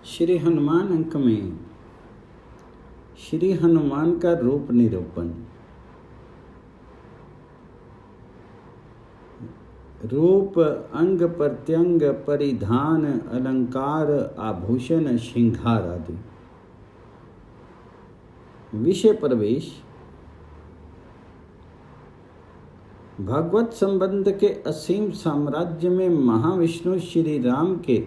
श्री हनुमान अंक में श्री हनुमान का रूप निरूपण। रूप, अंग प्रत्यंग, परिधान, अलंकार, आभूषण, श्रृंगार आदि। विषय प्रवेश। भगवत संबंध के असीम साम्राज्य में महाविष्णु श्री राम के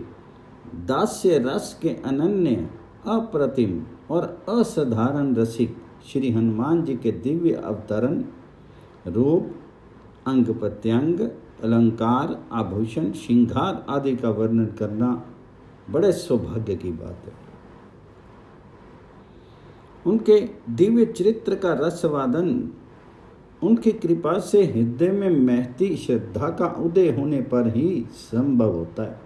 दास्य रस के अनन्य, अप्रतिम और असाधारण रसिक श्री हनुमान जी के दिव्य अवतरण, रूप, अंग प्रत्यंग, अलंकार, आभूषण, श्रृंगार आदि का वर्णन करना बड़े सौभाग्य की बात है। उनके दिव्य चरित्र का रसवादन उनकी कृपा से हृदय में महती श्रद्धा का उदय होने पर ही संभव होता है।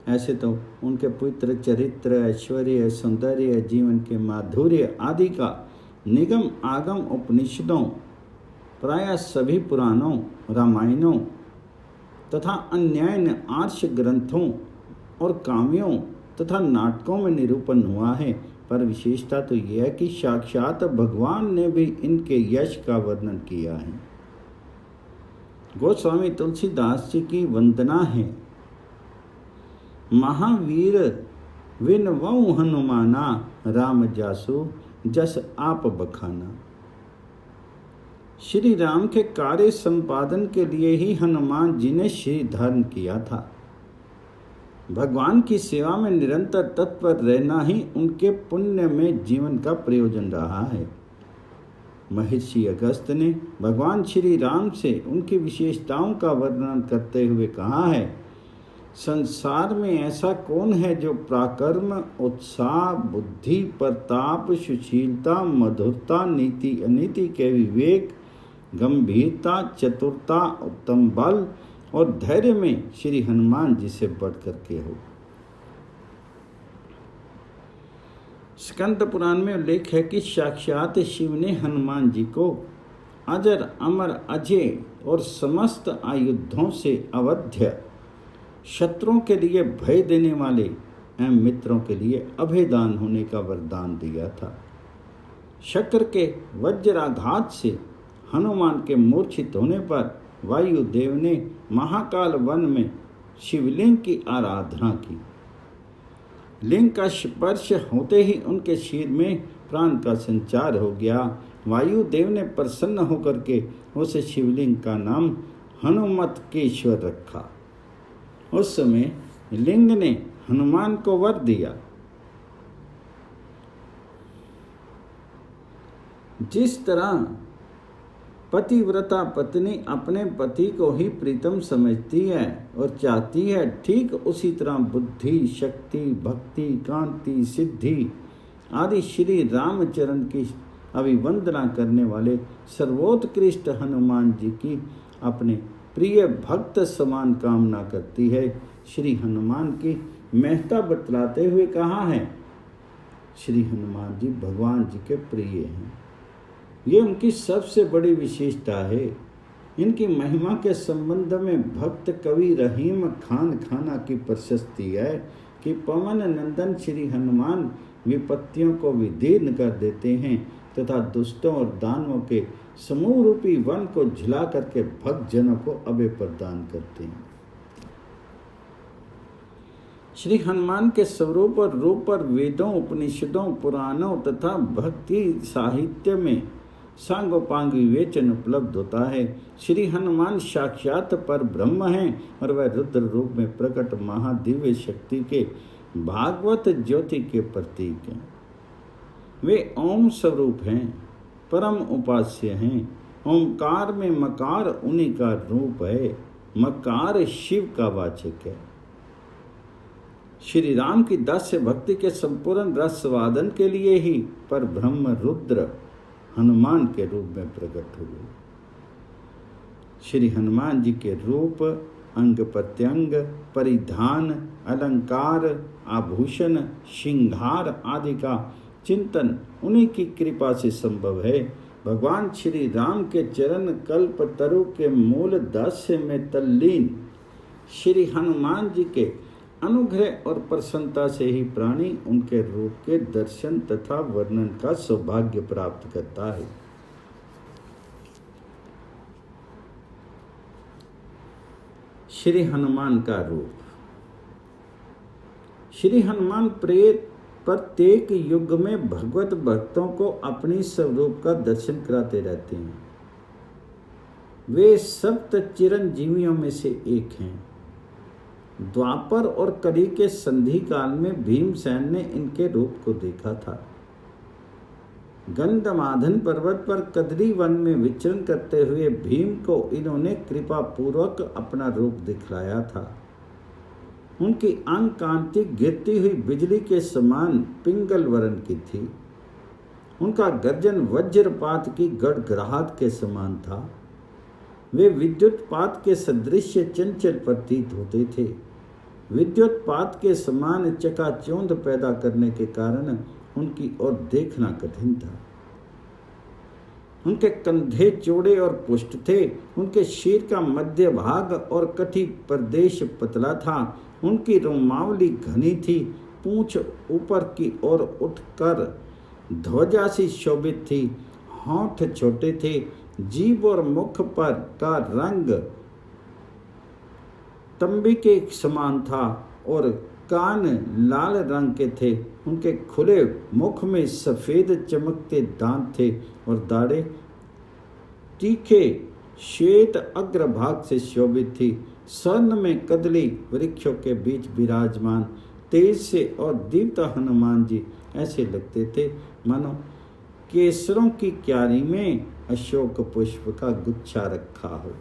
ऐसे तो उनके पवित्र चरित्र, ऐश्वर्य, सौंदर्य, जीवन के माधुर्य आदि का निगम आगम उपनिषदों, प्रायः सभी पुराणों, रामायणों तथा अन्यायन आर्ष ग्रंथों और काव्यों तथा नाटकों में निरूपण हुआ है। पर विशेषता तो यह है कि साक्षात भगवान ने भी इनके यश का वर्णन किया है। गोस्वामी तुलसीदास जी की वंदना है। महावीर विनवऊ हनुमाना, राम जासु जस आप बखाना। श्री राम के कार्य संपादन के लिए ही हनुमान जी ने श्री धारण किया था। भगवान की सेवा में निरंतर तत्पर रहना ही उनके पुण्य में जीवन का प्रयोजन रहा है। महर्षि अगस्त्य ने भगवान श्री राम से उनकी विशेषताओं का वर्णन करते हुए कहा है, संसार में ऐसा कौन है जो पराक्रम, उत्साह, बुद्धि, प्रताप, सुशीलता, मधुरता, नीति अनीति के विवेक, गंभीरता, चतुरता, उत्तम बल और धैर्य में श्री हनुमान जी से बढ़कर के हो। स्कंद पुराण में उल्लेख है कि साक्षात शिव ने हनुमान जी को अजर, अमर, अजय और समस्त आयुधों से अवध्य, शत्रुओं के लिए भय देने वाले एवं मित्रों के लिए अभयदान होने का वरदान दिया था। शक्र के वज्राघात से हनुमान के मूर्छित होने पर वायुदेव ने महाकाल वन में शिवलिंग की आराधना की। लिंग का स्पर्श होते ही उनके शरीर में प्राण का संचार हो गया। वायुदेव ने प्रसन्न होकर के उस शिवलिंग का नाम हनुमत्केश्वर रखा। उस समय लिंग ने हनुमान को वर दिया, जिस तरह पतिव्रता पत्नी अपने पति को ही प्रीतम समझती है और चाहती है, ठीक उसी तरह बुद्धि, शक्ति, भक्ति, कांति, सिद्धि आदि श्री रामचरण की अभिवंदना करने वाले सर्वोत्कृष्ट हनुमान जी की अपने प्रिय भक्त समान कामना करती है। श्री हनुमान की महत्ता बतलाते हुए कहा है, श्री हनुमान जी भगवान जी के प्रिय हैं। ये उनकी सबसे बड़ी विशेषता है। इनकी महिमा के संबंध में भक्त कवि रहीम खान खाना की प्रशस्ति है कि पवन नंदन श्री हनुमान विपत्तियों को विदीर्ण कर देते हैं तथा दुष्टों और दानवों के समूह रूपी वन को झुला करके भक्त जनों को अभय प्रदान करते हैं। श्री हनुमान के स्वरूप और रूप पर वेदों, उपनिषदों, पुराणों तथा भक्ति साहित्य में सांगोपांग विवेचन उपलब्ध होता है। श्री हनुमान साक्षात पर ब्रह्म हैं और वह रुद्र रूप में प्रकट महादिव्य शक्ति के भागवत ज्योति के प्रतीक हैं। वे ओम स्वरूप हैं, परम उपास्य हैं। ओमकार में मकार उन्हीं का रूप है। मकार शिव का वाचक है। श्री राम की दास्य भक्ति के संपूर्ण रसवादन के लिए ही पर ब्रह्म रुद्र हनुमान के रूप में प्रकट हुए। श्री हनुमान जी के रूप, अंग प्रत्यंग, परिधान, अलंकार, आभूषण, श्रृंगार आदि का चिंतन उन्हीं की कृपा से संभव है। भगवान श्री राम के चरण कल्प तरु के मूल दास्य में तल्लीन श्री हनुमान जी के अनुग्रह और प्रसन्नता से ही प्राणी उनके रूप के दर्शन तथा वर्णन का सौभाग्य प्राप्त करता है। श्री हनुमान का रूप। श्री हनुमान प्रत्येक युग में भगवत भक्तों को अपनी स्वरूप का दर्शन कराते रहते हैं। वे सप्त चिरंजीवियों में से एक हैं। द्वापर और कली के संधि काल में भीमसेन ने इनके रूप को देखा था। गंधमादन पर्वत पर कदरी वन में विचरण करते हुए भीम को इन्होंने कृपा पूर्वक अपना रूप दिखलाया था। उनकी अंग कांति गिरती हुई बिजली के समान पिंगल वर्ण की थी। उनका गर्जन वज्रपात की गड़गड़ाहट के समान था। वे विद्युतपात के सदृश चंचल प्रतीत होते थे। विद्युतपात के समान चकाचौंध पैदा करने के कारण उनकी ओर देखना कठिन था। उनके कंधे चौड़े और पुष्ट थे। उनके शीर का मध्य भाग और कटी प्रदेश पतला था। उनकी रोमावली घनी थी। पूंछ ऊपर की ओर उठकर ध्वजा सी शोभित थी। होंठ छोटे थे। जीभ और मुख पर का रंग तंबी के समान था और कान लाल रंग के थे। उनके खुले मुख में सफेद चमकते दांत थे और दाढ़ें तीखे श्वेत अग्रभाग से शोभित थी। स्वर्ण में कदली वृक्षों के बीच विराजमान तेज से और दीप्त हनुमान जी ऐसे लगते थे मानो केसरों की क्यारी में अशोक पुष्प का गुच्छा रखा हो।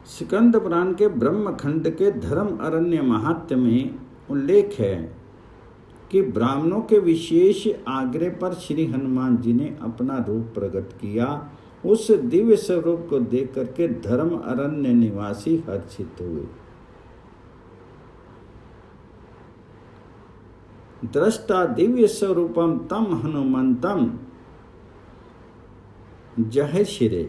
स्कंद पुराण के ब्रह्मखंड के धर्म अरण्य महात्म्य में उल्लेख है कि ब्राह्मणों के विशेष आग्रह पर श्री हनुमान जी ने अपना रूप प्रकट किया। उस दिव्य स्वरूप को देख करके धर्म अरण्य निवासी हर्षित हुए। दृष्टा दिव्य स्वरूपम तम हनुमंतम जहशिरे।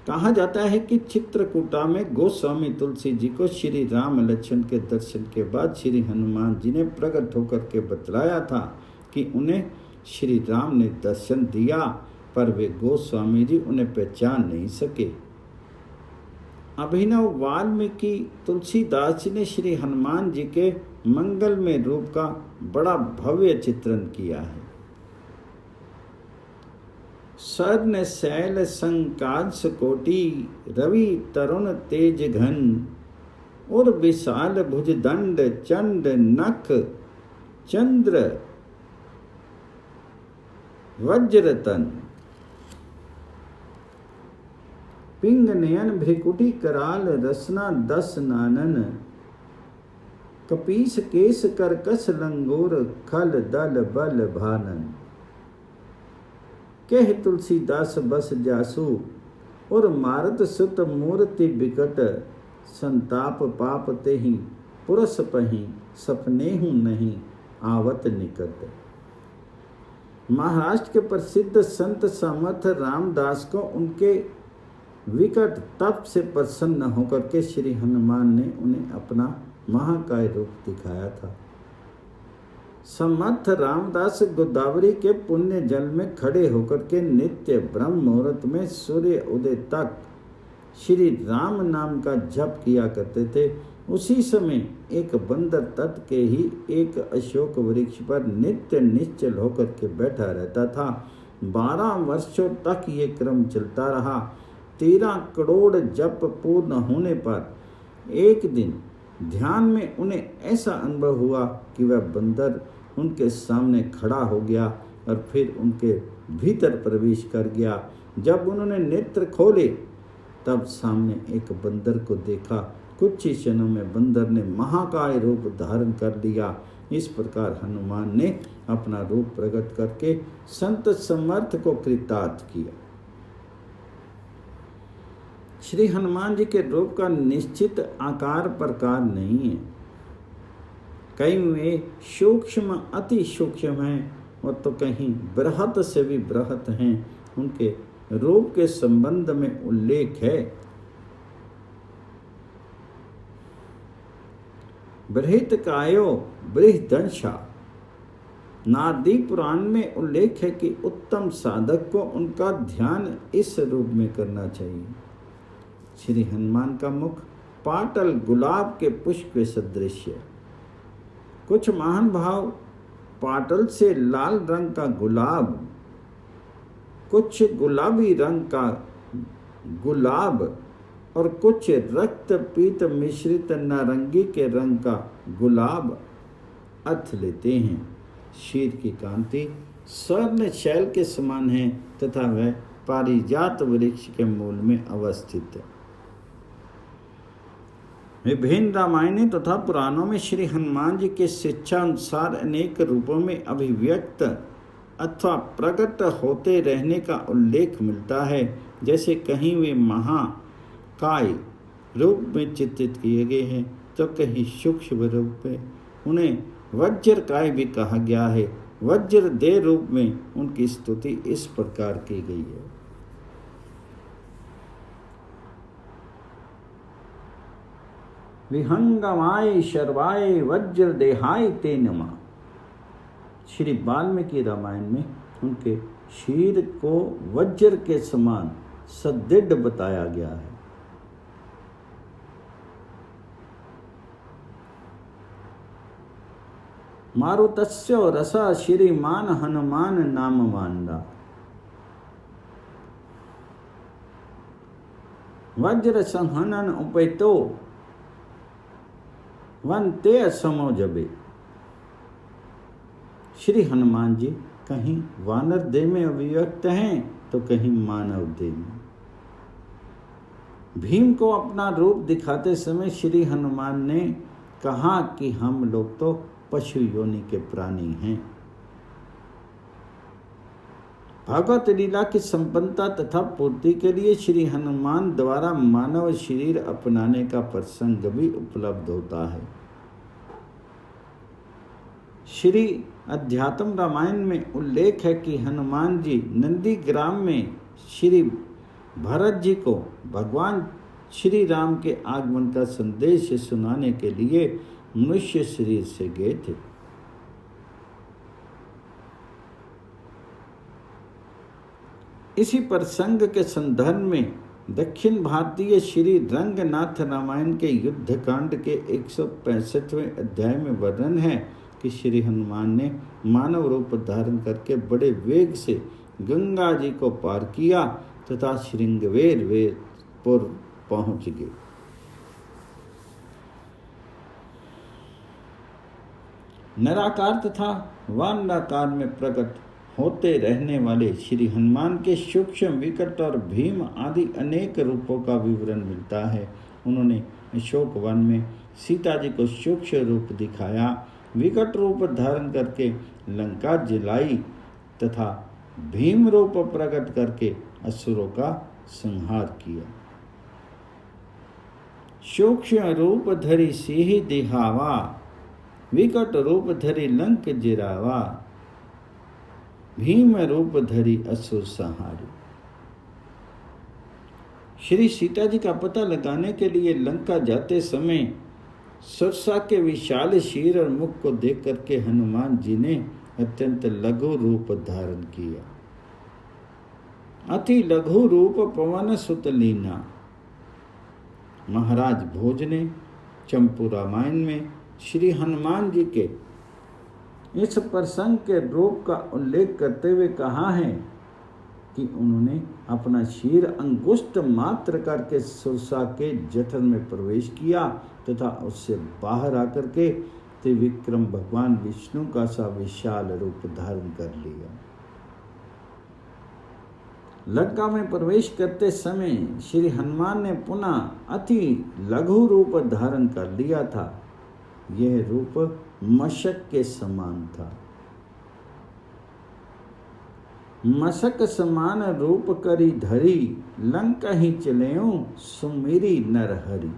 कहा जाता है कि चित्रकूटा में गोस्वामी तुलसी जी को श्री राम लक्ष्मण के दर्शन के बाद श्री हनुमान जी ने प्रकट होकर के बतलाया था कि उन्हें श्री राम ने दर्शन दिया, पर वे गोस्वामी जी उन्हें पहचान नहीं सके। अभिनव वाल्मीकि तुलसीदास जी ने श्री हनुमान जी के मंगलमय रूप का बड़ा भव्य चित्रण किया है। स्वर्ण शैल संकाश कोटि रवि तरुण तेज घन और विशाल भुजदंड चंड नख चंद्र वज्रतन पिंग नयन भ्रिकुटी कराल रसना दस नानन कपीस केस करकस लंगोर खल दल बल भानन। कह तुलसीदास बस जासु और मारत सुत मूर्ति बिकट संताप पाप तेहि पुरस पहि सपने हूँ नहीं आवत निकट। महाराष्ट्र के प्रसिद्ध संत समर्थ रामदास को उनके विकट तप से प्रसन्न होकर के श्री हनुमान ने उन्हें अपना महाकाय रूप दिखाया था। समर्थ रामदास गोदावरी के पुण्य जल में खड़े होकर के नित्य ब्रह्म मुहूर्त में सूर्य उदय तक श्री राम नाम का जप किया करते थे। उसी समय एक बंदर तट के ही एक अशोक वृक्ष पर नित्य निश्चल होकर के बैठा रहता था। 12 वर्षों तक ये क्रम चलता रहा। 13 करोड़ जप पूर्ण होने पर एक दिन ध्यान में उन्हें ऐसा अनुभव हुआ कि वह बंदर उनके सामने खड़ा हो गया और फिर उनके भीतर प्रवेश कर गया। जब उन्होंने नेत्र खोले तब सामने एक बंदर को देखा। कुछ ही क्षणों में बंदर ने महाकाय रूप धारण कर लिया। इस प्रकार हनुमान ने अपना रूप प्रकट करके संत समर्थ को कृतार्थ किया। श्री हनुमान जी के रूप का निश्चित आकार प्रकार नहीं है। कहीं वे सूक्ष्म अति सूक्ष्म हैं और तो कहीं बृहत से भी बृहत हैं। उनके रूप के संबंध में उल्लेख है। बृहत्कायो बृहदंशा। नारदी पुराण में उल्लेख है कि उत्तम साधक को उनका ध्यान इस रूप में करना चाहिए। श्री हनुमान का मुख पाटल गुलाब के पुष्प के सदृश है। कुछ महान भाव पाटल से लाल रंग का गुलाब, कुछ गुलाबी रंग का गुलाब और कुछ रक्त पीत मिश्रित नारंगी के रंग का गुलाब अर्थ लेते हैं। शीर की कांति स्वर्ण शैल के समान है तथा वह पारिजात वृक्ष के मूल में अवस्थित है। विभिन्न रामायणों तथा पुराणों में श्री हनुमान जी के शिक्षा अनुसार अनेक रूपों में अभिव्यक्त अथवा प्रकट होते रहने का उल्लेख मिलता है। जैसे कहीं वे महाकाय रूप में चित्रित किए गए हैं तो कहीं सूक्ष्म रूप में उन्हें वज्रकाय भी कहा गया है। वज्र देह रूप में उनकी स्तुति इस प्रकार की गई है। विहंगमाय शर्वाय वज्र देहाय ते नमः। श्री वाल्मीकि रामायण में उनके शीर को वज्र के समान सदृढ़ बताया गया है। मारुतस्य रसा श्रीमान हनुमान नाम मांदा। वज्र संहनन उपैतो वनते असमो जबे। श्री हनुमान जी कहीं वानर देह में अभिव्यक्त हैं तो कहीं मानव देह में। भीम को अपना रूप दिखाते समय श्री हनुमान ने कहा कि हम लोग तो पशु योनि के प्राणी हैं। भागवत लीला की संपन्नता तथा पूर्ति के लिए श्री हनुमान द्वारा मानव शरीर अपनाने का प्रसंग भी उपलब्ध होता है। श्री अध्यात्म रामायण में उल्लेख है कि हनुमान जी नंदी ग्राम में श्री भरत जी को भगवान श्री राम के आगमन का संदेश सुनाने के लिए मनुष्य शरीर से गए थे। इसी प्रसंग के संदर्भ में दक्षिण भारतीय श्री रंगनाथ रामायण के युद्ध कांड के 165वें अध्याय में वर्णन है कि श्री हनुमान ने मानव रूप धारण करके बड़े वेग से गंगा जी को पार किया तथा श्रृंगवेरपुर पहुंच गए। नराकार तथा वानराकार में प्रकट होते रहने वाले श्री हनुमान के सूक्ष्म, विकट और भीम आदि अनेक रूपों का विवरण मिलता है। उन्होंने अशोक वन में सीता जी को सूक्ष्म रूप दिखाया, विकट रूप धारण करके लंका जलाई तथा भीम रूप प्रकट करके असुरों का संहार किया। सूक्ष्म रूप धरि सिंह दिहावा, विकट रूप धरि लंक जिरावा, भीम रूप धरि असुर संहारी। श्री सीता जी का पता लगाने के लिए लंका जाते समय सुरसा के विशाल शीर और मुख को देख करके हनुमान जी ने अत्यंत लघु रूप धारण किया। अति लघु रूप पवन सुत लीना। महाराज भोज ने चंपू रामायण में श्री हनुमान जी के इस प्रसंग के रूप का उल्लेख करते हुए कहा है कि उन्होंने अपना शीर अंगुष्ठ मात्र करके सुरसा के जठर में प्रवेश किया तथा उससे बाहर आकर के त्रिविक्रम भगवान विष्णु का सा विशाल रूप धारण कर लिया। लंका में प्रवेश करते समय श्री हनुमान ने पुनः अति लघु रूप धारण कर लिया था। यह रूप मशक के समान था। मशक समान रूप करी धरी, लंका ही चलेऊं सुमिरी नरहरि।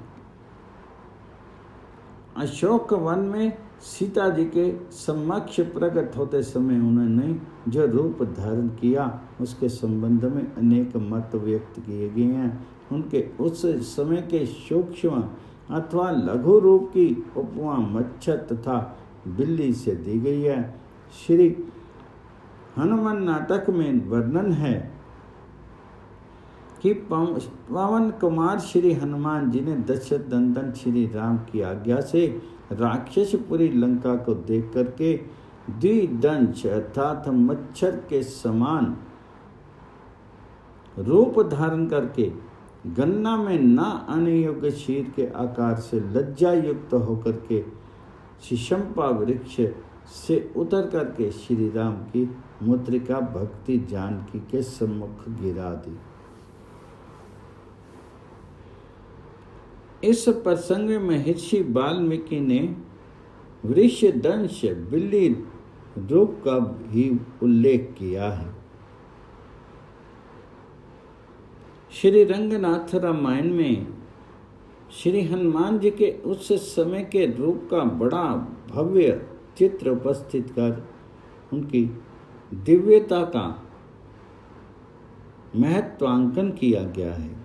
अशोक वन में सीता जी के समक्ष प्रकट होते समय उन्होंने जो रूप धारण किया उसके संबंध में अनेक मत व्यक्त किए गए हैं। उनके उस समय के सूक्ष्म अथवा लघु रूप की उपमा मच्छर तथा बिल्ली से दी गई है। श्री हनुमान नाटक में वर्णन है कि पवन कुमार श्री हनुमान जी ने दशरथ नंदन श्री राम की आज्ञा से राक्षसपुरी लंका को देख करके द्विदंश अर्थात मच्छर के समान रूप धारण करके गन्ना में न आने योग्य शीर के आकार से लज्जा युक्त होकर के शिशंपा वृक्ष से उतर करके श्री राम की मुद्रिका भक्ति जानकी के सम्मुख गिरा दी। इस प्रसंग में महर्षि वाल्मीकि ने वृषदंश बिल्ली रूप का भी उल्लेख किया है। श्री रंगनाथ रामायण में श्री हनुमान जी के उस समय के रूप का बड़ा भव्य चित्र उपस्थित कर उनकी दिव्यता का महत्वांकन किया गया है।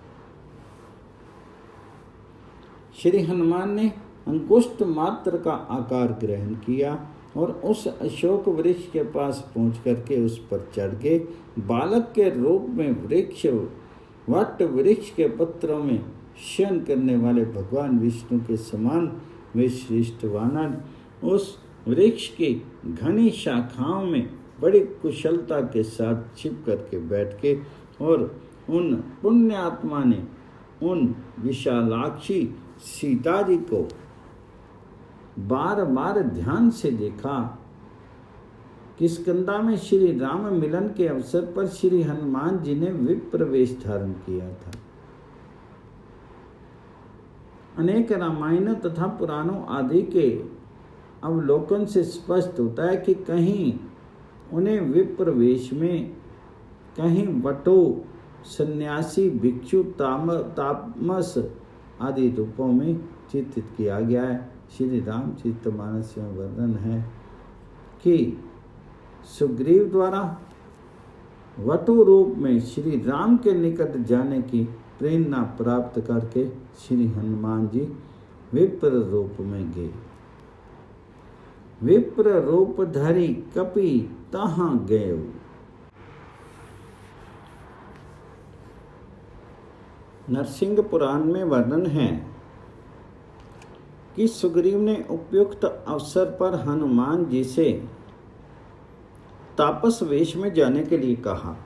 श्री हनुमान ने अंगुष्ठ मात्र का आकार ग्रहण किया और उस अशोक वृक्ष के पास पहुंच करके उस पर चढ़ गए। बालक के रूप में वट वृक्ष के पत्रों में शयन करने वाले भगवान विष्णु के समान वे श्रेष्ठ वानर उस वृक्ष की घनी शाखाओं में बड़ी कुशलता के साथ छिप करके बैठ के और उन पुण्यात्मा ने उन विशालाक्षी सीता जी को बार बार ध्यान से देखा। किष्किंधा में श्री राम मिलन के अवसर पर श्री हनुमान जी ने विप्र वेश धारण किया था। अनेक रामायणों तथा पुराणों आदि के अवलोकन से स्पष्ट होता है कि कहीं उन्हें विप्र वेश में, कहीं वटो, सन्यासी, भिक्षु, तापस आदि रूपों में चित्रित किया गया है। श्री रामचरितमानस में वर्णन है कि सुग्रीव द्वारा वटु रूप में श्री राम के निकट जाने की प्रेरणा प्राप्त करके श्री हनुमान जी विप्र रूप में गए। विप्र रूप धरि कपि तहाँ गए। नरसिंह पुराण में वर्णन है कि सुग्रीव ने उपयुक्त अवसर पर हनुमान जी से तापस वेश में जाने के लिए कहा।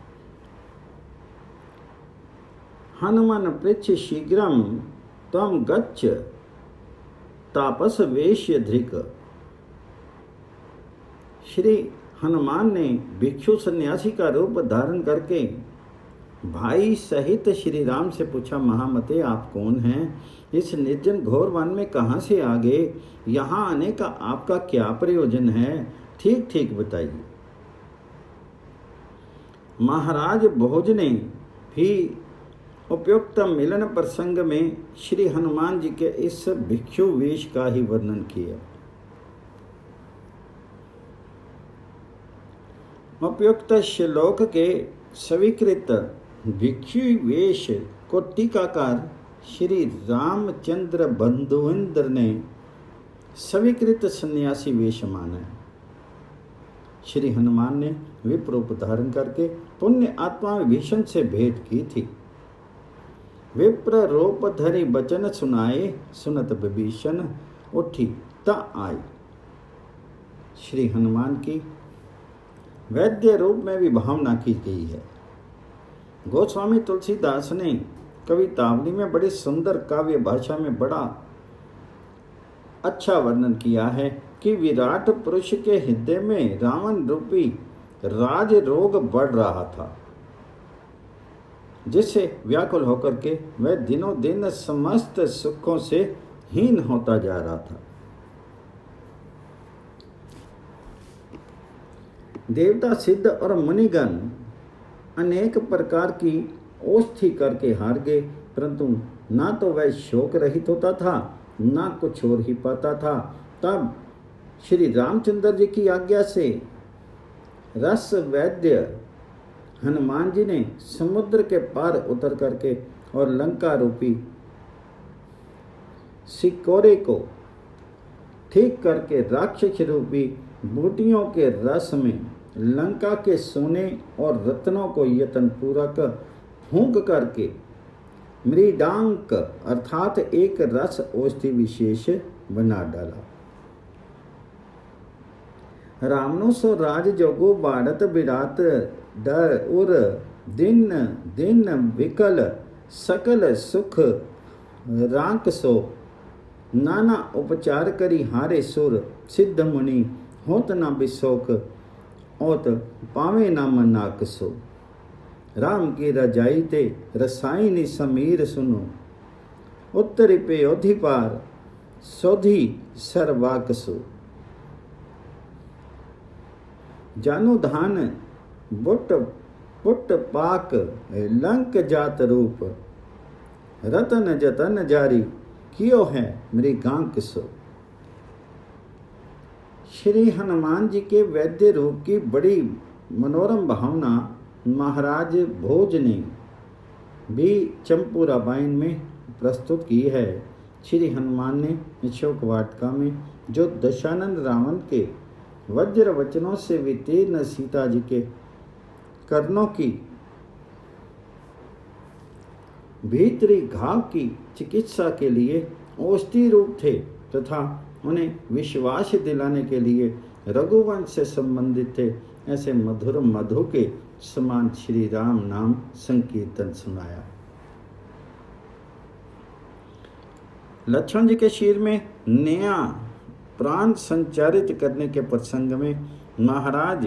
हनुमान पृच्छ शीघ्रम त्वं गच्छ तापस वेश धृक। श्री हनुमान ने भिक्षु सन्यासी का रूप धारण करके भाई सहित श्री राम से पूछा, महामते आप कौन हैं? इस निर्जन घोर वन में कहाँ से आ गए? यहाँ आने का आपका क्या प्रयोजन है? ठीक ठीक बताइए। महाराज भोज ने भी उपयुक्त मिलन प्रसंग में श्री हनुमान जी के इस भिक्षु वेश का ही वर्णन किया। उपयुक्त श्लोक के स्वीकृत भिक्षु वेश को टीकाकार श्री रामचंद्र बंधुविंद्र ने स्वीकृत सन्यासी वेश माना है। श्री हनुमान ने विप्र रूप धारण करके पुण्य आत्मा विभीषण से भेंट की थी। विप्र रूप धरि बचन सुनाए, सुनत विभीषण उठी त आई। श्री हनुमान की वैद्य रूप में भी भावना की गई है। गोस्वामी तुलसीदास ने कवितावली में बड़ी सुंदर काव्य भाषा में बड़ा अच्छा वर्णन किया है कि विराट पुरुष के हृदय में रावण रूपी राज रोग बढ़ रहा था, जिससे व्याकुल होकर के वह दिनों दिन समस्त सुखों से हीन होता जा रहा था। देवता, सिद्ध और मुनिगण अनेक प्रकार की औषधि करके हार गए, परंतु ना तो वह शोक रहित होता था, ना कुछ और ही पाता था। तब श्री रामचंद्र जी की आज्ञा से रस वैद्य हनुमान जी ने समुद्र के पार उतर करके और लंका रूपी सिकोरे को ठीक करके राक्षस रूपी बूटियों के रस में लंका के सोने और रत्नों को यत्न पूर्वक फूंक करके मृडांक अर्थात एक रस औषधि विशेष बना डाला। रामनु सो राज जोगो बाढ़त बिरात डर उर दिन दिन विकल सकल सुख रांक सो नाना उपचार करी हारे सुर सिद्ध मुनि होत न बिशोक ओत पावे न मनाक सो। राम की रजाई ते रसायनी समीर सुनो उत्तरी पे ओधि पार सोधी सरवाक सो। जानु धान बुट पुट पाक लंक जात रूप रतन जतन जारी कियो है मृगांक सो। श्री हनुमान जी के वैद्य रूप की बड़ी मनोरम भावना महाराज भोज ने भी चंपू रामायण में प्रस्तुत की है। श्री हनुमान ने अशोक वाटिका में जो दशानंद रावण के वज्र वचनों से वितीर्ण सीता जी के कर्णों की भीतरी घाव की चिकित्सा के लिए औषधि रूप थे तथा उन्हें विश्वास दिलाने के लिए रघुवंश से संबंधित थे, ऐसे मधुर मधु के समान श्री राम नाम संकीर्तन सुनाया। लक्ष्मण जी के शिर में नया प्राण संचारित करने के प्रसंग में महाराज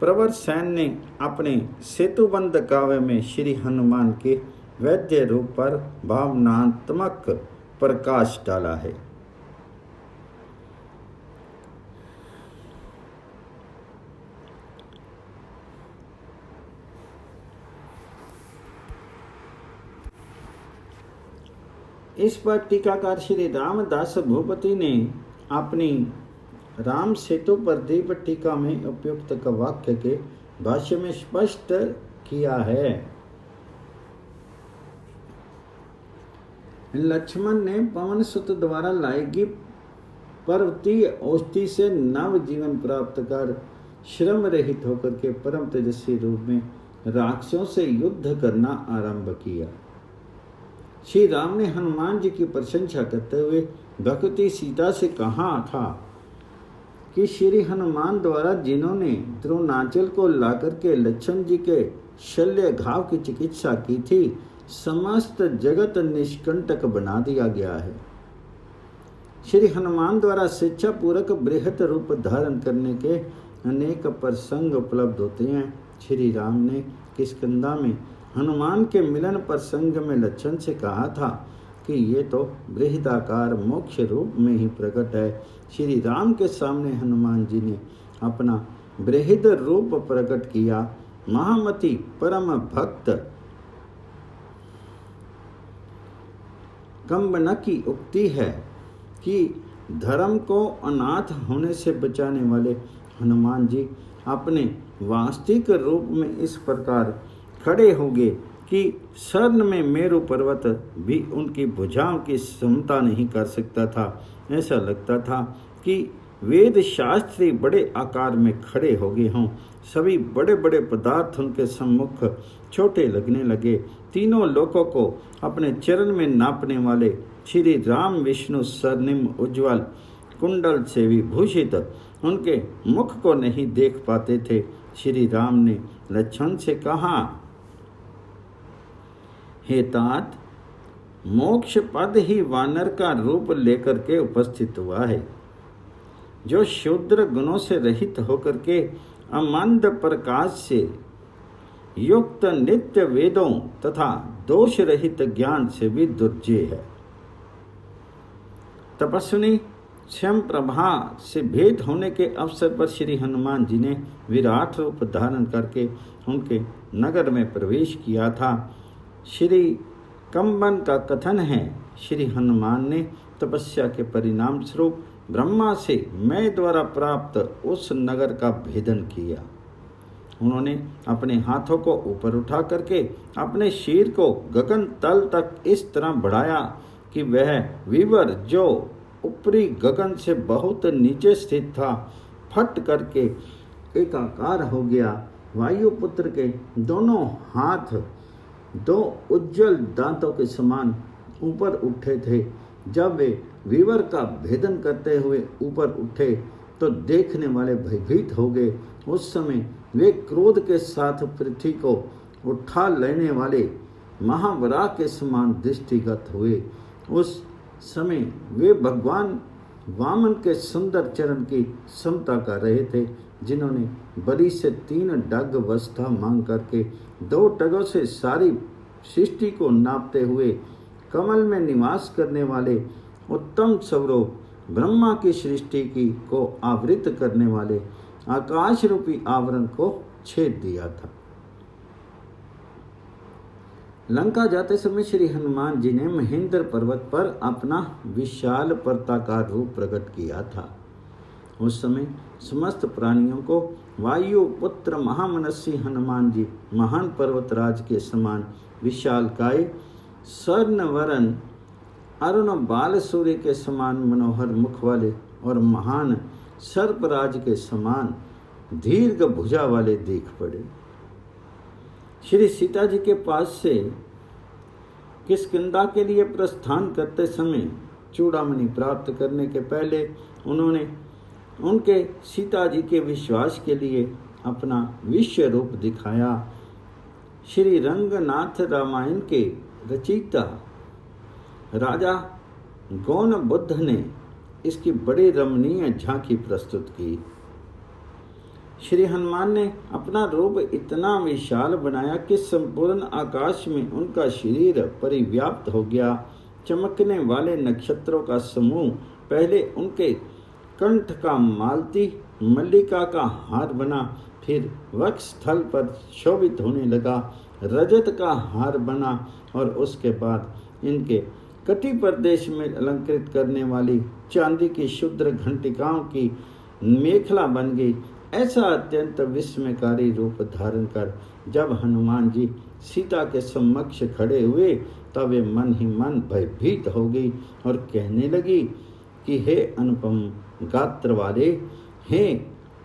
प्रवर सेन ने अपने सेतुबंध काव्य में श्री हनुमान के वैद्य रूप पर भावनात्मक प्रकाश डाला है। इस पर टीकाकार श्री रामदास भूपति ने अपनी राम सेतु पर दीप टीका में उपयुक्त वाक्य के भाष्य में स्पष्ट किया है। लक्ष्मण ने पवन सुत द्वारा लाएगी पर्वतीय औषधि से नव जीवन प्राप्त कर श्रम रहित होकर के परम तेजस्वी रूप में राक्षसों से युद्ध करना आरंभ किया। श्री राम ने हनुमान जी की प्रशंसा करते हुए भगवती सीता से कहा था कि श्री हनुमान द्वारा जिन्होंने द्रोणाचल को लाकर के लक्ष्मण जी के शल्य घाव की चिकित्सा की थी, समस्त जगत निष्कंटक बना दिया गया है। श्री हनुमान द्वारा शिक्षा पूर्वक बृहत रूप धारण करने के अनेक प्रसंग उपलब्ध होते हैं। श्री राम ने किष्किंधा में हनुमान के मिलन प्रसंग में लक्ष्मण से कहा था कि ये तो बृहदाकार मोक्ष रूप में ही प्रकट है। श्री राम के सामने हनुमान जी ने अपना बृहद रूप प्रकट किया। महामती परम भक्त कंबन की उक्ति है कि धर्म को अनाथ होने से बचाने वाले हनुमान जी अपने वास्तविक रूप में इस प्रकार खड़े हो गए कि शरण में मेरु पर्वत भी उनकी भुजाओं की क्षमता नहीं कर सकता था। ऐसा लगता था कि वेद शास्त्री बड़े आकार में खड़े हो गए हों। सभी बड़े बड़े पदार्थ उनके सम्मुख छोटे लगने लगे। तीनों लोकों को अपने चरण में नापने वाले श्री राम विष्णु स्वर्णिम उज्ज्वल कुंडल से विभूषित उनके मुख को नहीं देख पाते थे। श्री राम ने लक्ष्मण से कहा, हे तात, मोक्ष पद ही वानर का रूप लेकर के उपस्थित हुआ है, जो शूद्र गुणों से रहित होकर के अमंद प्रकाश से युक्त नित्य वेदों तथा दोष रहित ज्ञान से भी दुर्जय है। तपस्विनी स्वयं प्रभा से भेद होने के अवसर पर श्री हनुमान जी ने विराट रूप धारण करके उनके नगर में प्रवेश किया था। श्री कंबन का कथन है, श्री हनुमान ने तपस्या के परिणाम स्वरूप ब्रह्मा से मैं द्वारा प्राप्त उस नगर का भेदन किया। उन्होंने अपने हाथों को ऊपर उठा करके अपने शीर को गगन तल तक इस तरह बढ़ाया कि वह विवर जो ऊपरी गगन से बहुत नीचे स्थित था फट करके एकाकार हो गया। वायुपुत्र के दोनों हाथ दो उज्जवल दांतों के समान ऊपर उठे थे। जब वे विवर का भेदन करते हुए ऊपर उठे तो देखने वाले भयभीत हो गए। उस समय वे क्रोध के साथ पृथ्वी को उठा लेने वाले महावराह के समान दृष्टिगत हुए। उस समय वे भगवान वामन के सुंदर चरण की समता कर रहे थे, जिन्होंने बलि से 3 डग अवस्था मांग करके 2 टगों से सारी सृष्टि को नापते हुए कमल में निवास करने वाले उत्तम स्वरूप ब्रह्मा की सृष्टि की को आवृत करने वाले आकाश रूपी आवरण को छेद दिया था। लंका जाते समय श्री हनुमान जी ने महेंद्र पर्वत पर अपना विशाल पर्वताकार रूप प्रकट किया था। उस समय समस्त प्राणियों को वायु पुत्र महामनस्वी हनुमान जी महान पर्वतराज के समान विशालकाय स्वर्णवरण अरुण बाल सूर्य के समान मनोहर मुख वाले और महान सर्पराज के समान दीर्घ भुजा वाले दिख पड़े। श्री सीता जी के पास से किष्किंधा के लिए प्रस्थान करते समय चूड़ामणि प्राप्त करने के पहले उन्होंने उनके सीता जी के विश्वास के लिए अपना विश्व रूप दिखाया। श्री रंगनाथ रामायण के रचयिता राजा गौन बुद्ध ने इसकी बड़ी रमणीय झांकी प्रस्तुत की। श्री हनुमान ने अपना रूप इतना विशाल बनाया कि संपूर्ण आकाश में उनका शरीर परिव्याप्त हो गया। चमकने वाले नक्षत्रों का समूह पहले उनके कंठ का मालती मल्लिका का हार बना, फिर वक्ष स्थल पर शोभित होने लगा, रजत का हार बना और उसके बाद इनके कटी प्रदेश में अलंकृत करने वाली चांदी की शुद्र घंटिकाओं की मेखला बन गई। ऐसा अत्यंत विस्मयकारी रूप धारण कर जब हनुमान जी सीता के समक्ष खड़े हुए तब वे मन ही मन भयभीत हो गई और कहने लगी कि हे अनुपम गात्र वाले, हे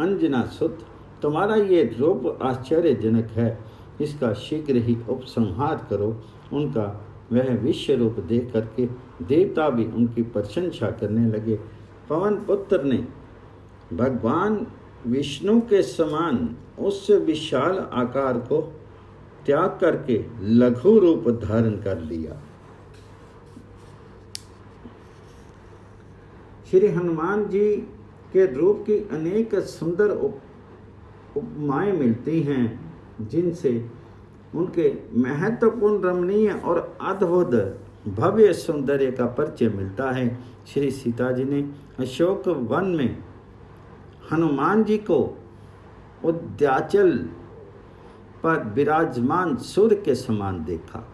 अंजना सुत, तुम्हारा ये रूप आश्चर्यजनक है, इसका शीघ्र ही उपसंहार करो। उनका वह विश्व रूप देख करके देवता भी उनकी प्रशंसा करने लगे। पवन पुत्र ने भगवान विष्णु के समान उस विशाल आकार को त्याग करके लघु रूप धारण कर लिया। श्री हनुमान जी के रूप की अनेक सुंदर उपमाएं मिलती हैं, जिनसे उनके महत्वपूर्ण रमणीय और अद्भुत भव्य सौंदर्य का परिचय मिलता है। श्री सीता जी ने अशोक वन में हनुमान जी को उद्याचल पर विराजमान सूर्य के समान देखा।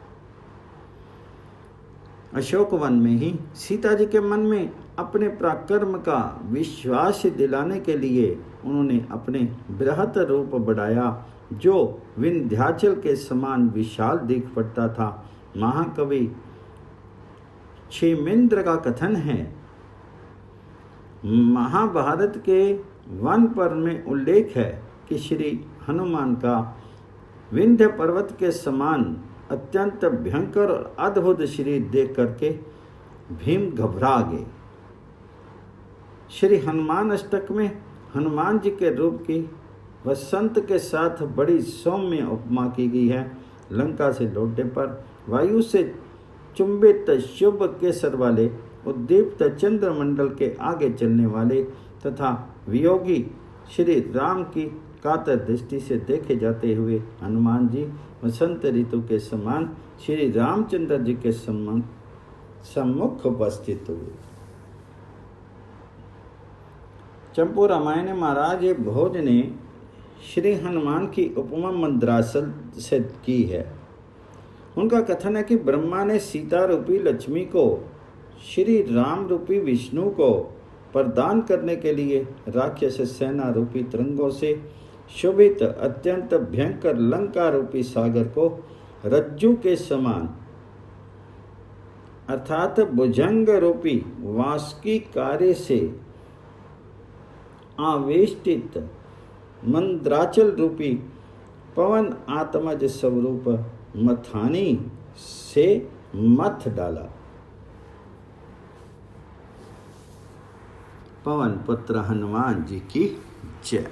अशोक वन में ही सीता जी के मन में अपने पराक्रम का विश्वास दिलाने के लिए उन्होंने अपने बृहत रूप बढ़ाया, जो विंध्याचल के समान विशाल दिख पड़ता था। महाकवि क्षेमेंद्र का कथन है, महाभारत के वन पर्व में उल्लेख है कि श्री हनुमान का विंध्य पर्वत के समान अत्यंत भयंकर और अद्भुत शरीर देख करके भीम घबरा गए। श्री हनुमान अष्टक में हनुमान जी के रूप की वसंत के साथ बड़ी सौम्य उपमा की गई है। लंका से लौटने पर वायु से चुंबित शुभ केसर वाले उद्दीप्त चंद्रमंडल के आगे चलने वाले तथा वियोगी श्री राम की कातर दृष्टि से देखे जाते हुए हनुमान जी वसंत ऋतु के समान श्री रामचंद्र जी के सम्मुख उपस्थित हुए। चंपू रामायण महाराज भोज ने श्री हनुमान की उपमा मंदराचल से की है। उनका कथन है कि ब्रह्मा ने सीता रूपी लक्ष्मी को, श्री राम रूपी विष्णु को प्रदान करने के लिए राक्षस सेना रूपी तरंगों से शोभित अत्यंत भयंकर लंका रूपी सागर को रज्जु के समान अर्थात भुजंग रूपी वासुकी कार्य से आवेष्टित मंद्राचल रूपी पवन आत्मज स्वरूप मथानी से मथ डाला। पवन पुत्र हनुमान जी की जय।